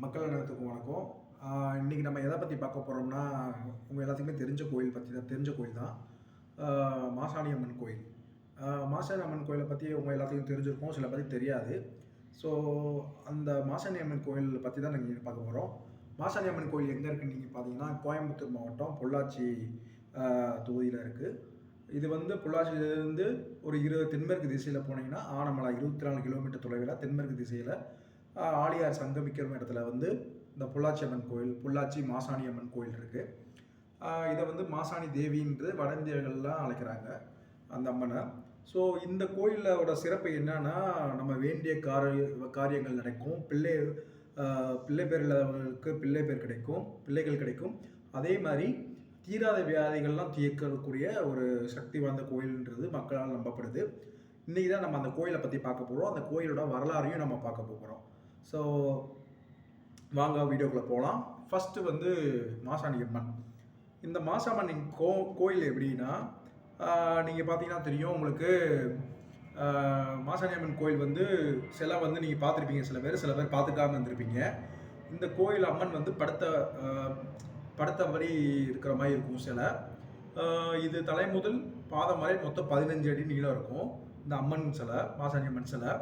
மக்கள் அனைவருக்கும் வணக்கம். இன்னைக்கு நம்ம எதை பத்தி பார்க்க போறோம்னா, உங்க எல்லாத்துக்குமே தெரிஞ்ச கோயில் தான். ஆ மாசாணி அம்மன் கோயில். மாசாணி அம்மன் கோயில பத்தி உங்க எல்லாத்துக்கும் தெரிஞ்சிருக்கும். சில பேருக்கு தெரியாது. ஸோ, அந்த மாசாணி அம்மன் கோயில் பத்தி தான் நாங்க இன்னைக்கு பார்க்க போறோம். மாசாணி அம்மன் கோயில் எங்க இருக்குன்னு நீங்க பார்த்தீங்கன்னா, கோயம்புத்தூர் மாவட்டம் பொள்ளாச்சி தொகுதியில இருக்கு. இது வந்து பொள்ளாச்சியிலிருந்து ஒரு 20 தென்மேற்கு திசையில போனீங்கன்னா, ஆனமலை 24 கிலோமீட்டர் தொலைவில தென்மேற்கு திசையில ஆழியார் சங்கமிக்கிற இடத்துல வந்து இந்த பொள்ளாச்சி அம்மன் கோயில், பொள்ளாச்சி மாசாணி அம்மன் கோயில் இருக்கு. இத வந்து மாசாணி தேவின்று வட இந்தியர்கள்லாம் அழைக்கிறாங்க, அந்த அம்மன. ஸோ இந்த கோயிலோட சிறப்பு என்னன்னா, நம்ம வேண்டிய காரியங்கள் நடக்கும். அ பிள்ளை பேர் இல்லாதவர்களுக்கு பிள்ளை பேர் கிடைக்கும், பிள்ளைகள் கிடைக்கும். அதே மாரி தீராத வியாதிகள்லாம் தீர்க்கக்கூடிய ஒரு சக்தி வாய்ந்த கோயில்ன்றது மக்களால் நம்பப்படுது. இன்னைக்கு தான் நம்ம அந்த கோயில பத்தி பார்க்க போறோம். அந்த கோயிலோட வரலாறையும் நம்ம பார்க்க போறோம். ஸோ வாங்க வீடியோக்குள்ள போலாம். ஃபர்ஸ்ட்டு வந்து மாசாணி அம்மன். இந்த மாசாமன் கோயில் எப்படின்னா, நீங்க பார்த்தீங்கன்னா தெரியும் உங்களுக்கு. ஆ மாசாணி அம்மன் கோயில் வந்து சிலை வந்து நீங்க பார்த்துருப்பீங்க சில பேர் பார்த்துக்காம இருந்திருப்பீங்க. இந்த கோயில் அம்மன் வந்து அ படுத்தபடி இருக்கிற மாரி இருக்கும் சிலை. இது தலை முதல் பாதம் வரை மொத்தம் 15 அடி நீளம் இருக்கும். இந்த அம்மன் சிலை, மாசாணி அம்மன் சிலை.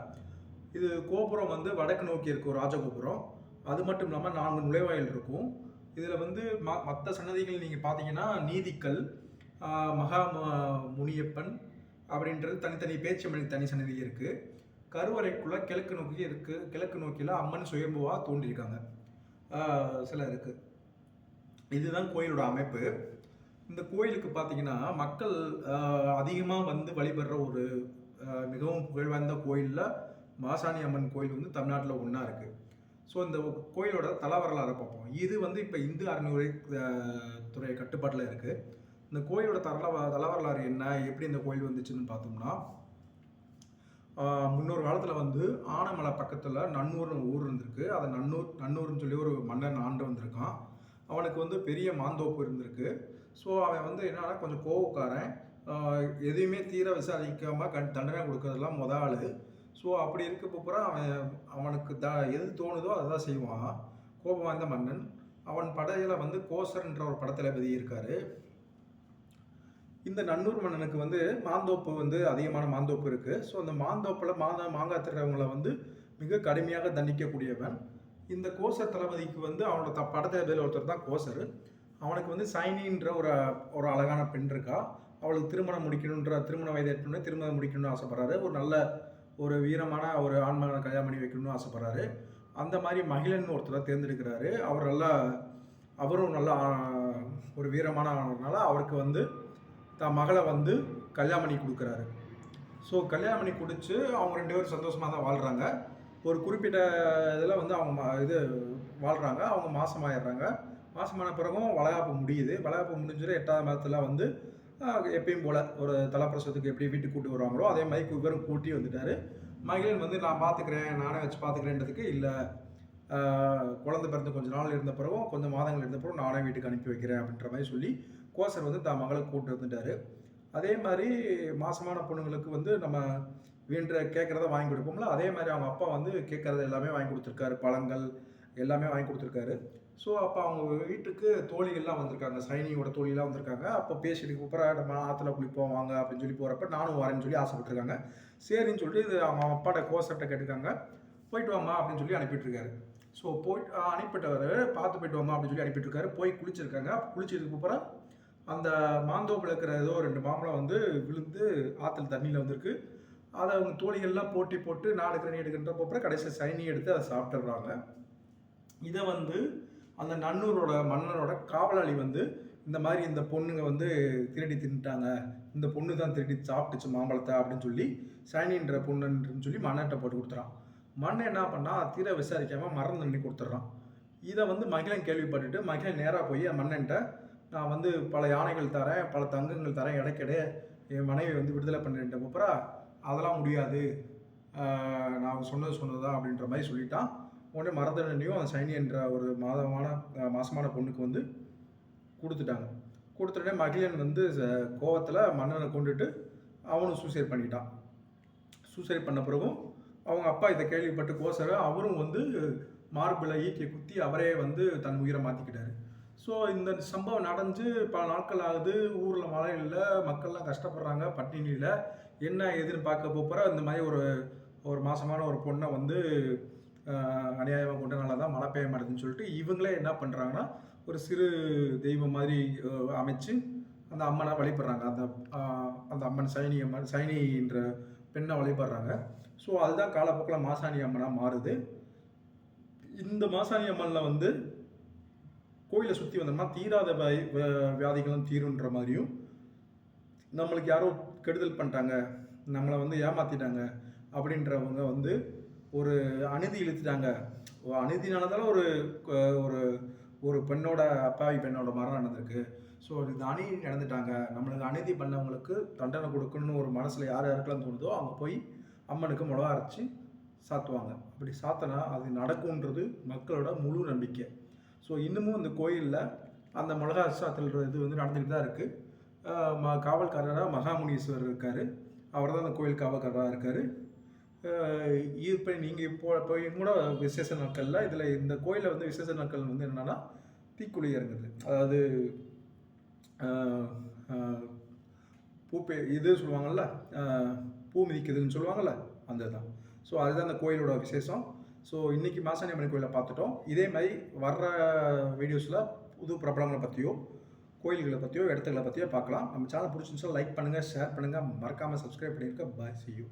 இது கோபுரம் வந்து வடக்கு நோக்கி இருக்கும் ராஜகோபுரம். அது மட்டும் இல்லாம 4 நுழைவாயில் இருக்கும். இதுல வந்து மத்த சன்னதிகள் நீங்க பார்த்தீங்கன்னா, நீதிக்கல், ஆ முனியப்பன் அப்படின்றது தனித்தனி பேச்சியம்மனுக்கு தனி சன்னதி இருக்கு. கருவறைக்குள்ள கிழக்கு நோக்கி இருக்கு. கிழக்கு நோக்கில அம்மன் சுயம்புவா தோன்றியிருக்காங்க. சிலை இருக்கு. இதுதான் கோயிலோட அமைப்பு. இந்த கோயிலுக்கு பார்த்தீங்கன்னா, மக்கள் அதிகமா வந்து வழிபடுற ஒரு மிகவும் புகழ்வாய்ந்த கோயில்ல மாசாணி அம்மன் கோயில் வந்து தமிழ்நாட்டில் ஒன்றா இருக்கு. ஸோ இந்த கோயிலோட தல வரலாறை பார்ப்போம். இது வந்து இப்போ இந்து அறநிலையத்துறை துறை கட்டுப்பாட்டில் இருக்கு. இந்த கோயிலோட தல வரலாறு என்ன, எப்படி இந்த கோயில் வந்துச்சுன்னு பார்த்தோம்னா, முன்னொரு காலத்தில் வந்து ஆனமலை பக்கத்தில் நன்னூர்னு ஊர் இருந்திருக்கு. அதை நன்னூர்னு சொல்லி ஒரு மன்னன் ஆண்டு வந்திருக்கான். அவனுக்கு வந்து பெரிய மாந்தோப்பு இருந்திருக்கு. ஸோ அவன் வந்து என்னன்னா கொஞ்சம் கோவக்காரன். எதையுமே தீர விசாரிக்காம தண்டனை கொடுக்கறதெல்லாம் ஆளு. ஸோ அப்படி இருக்கப்போ பூரா அவனுக்கு எது தோணுதோ அதுதான் செய்வான். கோபம் வாய்ந்த மன்னன். அவன் படையில வந்து கோசர்ன்ற ஒரு படத்தளபதி இருக்காரு. இந்த நன்னூர் மன்னனுக்கு வந்து மாந்தோப்பு வந்து அதிகமான மாந்தோப்பு இருக்கு. ஸோ அந்த மாந்தோப்பில் மாங்காய் திருறவங்களை வந்து மிக கடுமையாக தண்டிக்கக்கூடியவன். இந்த கோசர் தளபதிக்கு வந்து அவனோட படத்தளபதியில் ஒருத்தர் தான் கோசர். அவனுக்கு வந்து சைனின்ற ஒரு அழகான பெண் இருக்கா. அவளுக்கு திருமண வயது எட்டணும்னு திருமணம் முடிக்கணும்னு ஆசைப்படுறாரு. ஒரு நல்ல ஒரு வீரமான ஒரு ஆண்மகனை கல்யாணம் பண்ணி வைக்கணும்னு ஆசைப்படுறாரு. அந்த மாதிரி மகிழன் ஒருத்தரை தேர்ந்தெடுக்கிறாரு. அவரும் நல்லா ஒரு வீரமான ஆனதுனால அவருக்கு வந்து தன் மகளை வந்து கல்யாணம் பண்ணி கொடுக்குறாரு. ஸோ கல்யாணம் பண்ணி கொடுத்து அவங்க 2 பேரும் சந்தோஷமாக தான் வாழ்கிறாங்க. ஒரு குறிப்பிட்ட இதில் வந்து அவங்க வாழ்கிறாங்க. அவங்க மாசமாயிடுறாங்க. மாசமான பிறகும் வளைகாப்பு முடியுது. வளைகாப்பு முடிஞ்சிடும் 8ஆவது மாதத்தில் வந்து எப்பயும் போல் ஒரு தலப்பிரசவத்துக்கு எப்படி வீட்டுக்கு கூட்டி வருவாங்களோ அதே மாதிரி இவரும் கூட்டி வந்துட்டார். மகிழன் வந்து நான் பார்த்துக்கிறேன், நானே வச்சு பார்த்துக்கிறேன்றதுக்கு இல்லை, குழந்தை பிறந்து கொஞ்சம் நாள் இருந்த பிறகும் கொஞ்சம் மாதங்கள் இருந்த பிறகு நானே வீட்டுக்கு அனுப்பி வைக்கிறேன் அப்படின்ற மாதிரி சொல்லி கோசர் வந்து தான் மகளை கூப்பிட்டு வந்துட்டார். அதே மாதிரி மாசமான பொண்ணுங்களுக்கு வந்து நம்ம கேட்குறத வாங்கி கொடுப்போம்ல, அதே மாதிரி அவங்க அப்பா வந்து கேட்குறது எல்லாமே வாங்கி கொடுத்துருக்காரு. பழங்கள் எல்லாமே வாங்கி கொடுத்துருக்காரு. ஸோ அப்போ அவங்க வீட்டுக்கு தோழிகள்லாம் வந்திருக்காங்க, சைனியோட தோழிலாம் வந்திருக்காங்க. அப்போ பேசிட்டு அப்புறம் நம்ம ஆற்றுல குளிப்போம் வாங்க அப்படின்னு சொல்லி போகிறப்ப நானும் வரேன்னு சொல்லி ஆசைப்பட்டுருக்காங்க. சரின்னு சொல்லிட்டு இது அவங்க அப்பாட்ட கோசர்கிட்ட கேட்டிருக்காங்க. போயிட்டு வாமா அப்படின்னு சொல்லி அனுப்பிட்டுருக்காரு. ஸோ அனுப்பிட்டவர் பார்த்து போயிட்டு வாமா அப்படின்னு சொல்லி அனுப்பிட்டுருக்காரு. போய் குளிச்சிருக்காங்க. குளிச்சதுக்கு அப்புறம் அந்த மாந்தோப்பில் இருக்கிற ஏதோ 2 மாம்பழம் வந்து விழுந்து ஆற்றுல தண்ணியில் வந்திருக்கு. அதை அவங்க தோழிகள்லாம் போட்டி போட்டு நான் எடுக்கிறேன் நீ எடுக்கிறப்ப அப்புறம் கடைசியில் சைனி எடுத்து அதை சாப்பிட்டுடுறாங்க. இதை வந்து அந்த நன்னூரோட மன்னனோட காவலாளி வந்து இந்த மாதிரி இந்த பொண்ணுங்க வந்து திருடி தின்னுட்டாங்க, இந்த பொண்ணு தான் திருடி சாப்பிட்டுச்சு மாம்பழத்தை அப்படின்னு சொல்லி சைனின்ற பொண்ணுன்னு சொல்லி மன்னன்ட்ட போட்டு கொடுத்துறான். மன்னன் என்ன பண்ணா தீர விசாரிக்காமல் மரணம் தண்ணி கொடுத்துட்றான். இதை வந்து மகிழன் கேள்விப்பட்டுட்டு மகிழன் நேராக போய் மன்னன்ட்ட நான் வந்து பல யானைகள் தரேன், பல தங்கங்கள் தரேன், இடைக்கிட என் மனைவி வந்து விடுதலை பண்ணிட்ட அப்புறம் அதெல்லாம் முடியாது, நான் சொன்னதுதான் அப்படின்ற மாதிரி சொல்லிட்டான். உடனே மரதண்டனையும் அந்த சைனி என்ற ஒரு மாசமான பொண்ணுக்கு வந்து கொடுத்துட்டாங்க. கொடுத்துட்டே மகிழன் வந்து கோவத்தில் மன்னனை கொண்டுட்டு அவனும் சூசைட் பண்ணிட்டான். சூசைட் பண்ண பிறகும் அவங்க அப்பா இதை கேள்விப்பட்டு கோசர அவரும் வந்து மார்பில் ஈட்டியை குத்தி அவரே வந்து தன் உயிரை மாற்றிக்கிட்டாரு. ஸோ இந்த சம்பவம் நடந்து பல நாட்கள் ஆகுது. ஊரில் மழை இல்லை, மக்கள்லாம் கஷ்டப்படுறாங்க பட்டினியில். என்ன ஏதுன்னு பார்க்க போகிற இந்த மாதிரி ஒரு மாசமான ஒரு பொண்ணை வந்து அநியாயமாக கொண்டனால தான் மழை பெய்ய மாட்டேதுன்னு சொல்லிட்டு இவங்களே என்ன பண்ணுறாங்கன்னா ஒரு சிறு தெய்வம் மாதிரி அமைச்சு அந்த அம்மனை வழிபடுறாங்க. அந்த அம்மன் சைனின்ற பெண்ணை வழிபடுறாங்க. ஸோ அதுதான் காலப்போக்கில் மாசாணி அம்மனாக மாறுது. இந்த மாசாணி அம்மனில் வந்து கோயிலை சுற்றி வந்தோம்னா தீராத வியாதிகளும் தீருன்ற மாதிரியும், நம்மளுக்கு யாரோ கெடுதல் பண்ணிட்டாங்க, நம்மளை வந்து ஏமாற்றிட்டாங்க அப்படின்றவங்க வந்து ஒரு அநீதி இழுத்துட்டாங்க, அநீதினாலதால ஒரு ஒரு ஒரு பெண்ணோட அப்பாவி பெண்ணோட மரணம் நடந்திருக்கு. ஸோ இது அநீதி நடந்துட்டாங்க, நம்மளுக்கு அநீதி பண்ணவங்களுக்கு தண்டனை கொடுக்கணும்னு ஒரு மனசில் யார் யாருக்கெல்லாம் தோணுதோ அவங்க போய் அம்மனுக்கு மிளகா அரைச்சி சாத்துவாங்க. அப்படி சாத்தினா அது நடக்கும்ன்றது மக்களோட முழு நம்பிக்கை. ஸோ இன்னமும் இந்த கோயிலில் அந்த மிளகா சாத்தல் இது வந்து நடந்துக்கிட்டு தான் இருக்குது. காவல்காரராக மகாமுனீஸ்வரர் இருக்கார், அவர் தான் அந்த கோயில் காவல்காரராக இருக்கார். இப்போ நீங்கள் இப்போ கூட விசேஷ நாட்களில் இதில் இந்த கோயிலில் வந்து விசேஷ நாட்கள் வந்து என்னென்னா தீக்குழி இறங்குது, அதாவது இது சொல்லுவாங்கள்ல, பூ மிதிக்குதுன்னு சொல்லுவாங்கள்ல, அந்த தான். ஸோ அதுதான் அந்த கோயிலோட விசேஷம். ஸோ இன்றைக்கி மாசாணி அம்மன் கோயிலை பார்த்துட்டோம். இதே மாதிரி வர்ற வீடியோஸில் புது பிரபலங்களை பற்றியோ கோயில்களை பற்றியோ இடத்துக்களை பற்றியோ பார்க்கலாம். நம்ம சேனல் பிடிச்சிருந்துச்சா லைக் பண்ணுங்கள், ஷேர் பண்ணுங்கள், மறக்காமல் சப்ஸ்கிரைப் பண்ணியிருக்க. பாய், see you.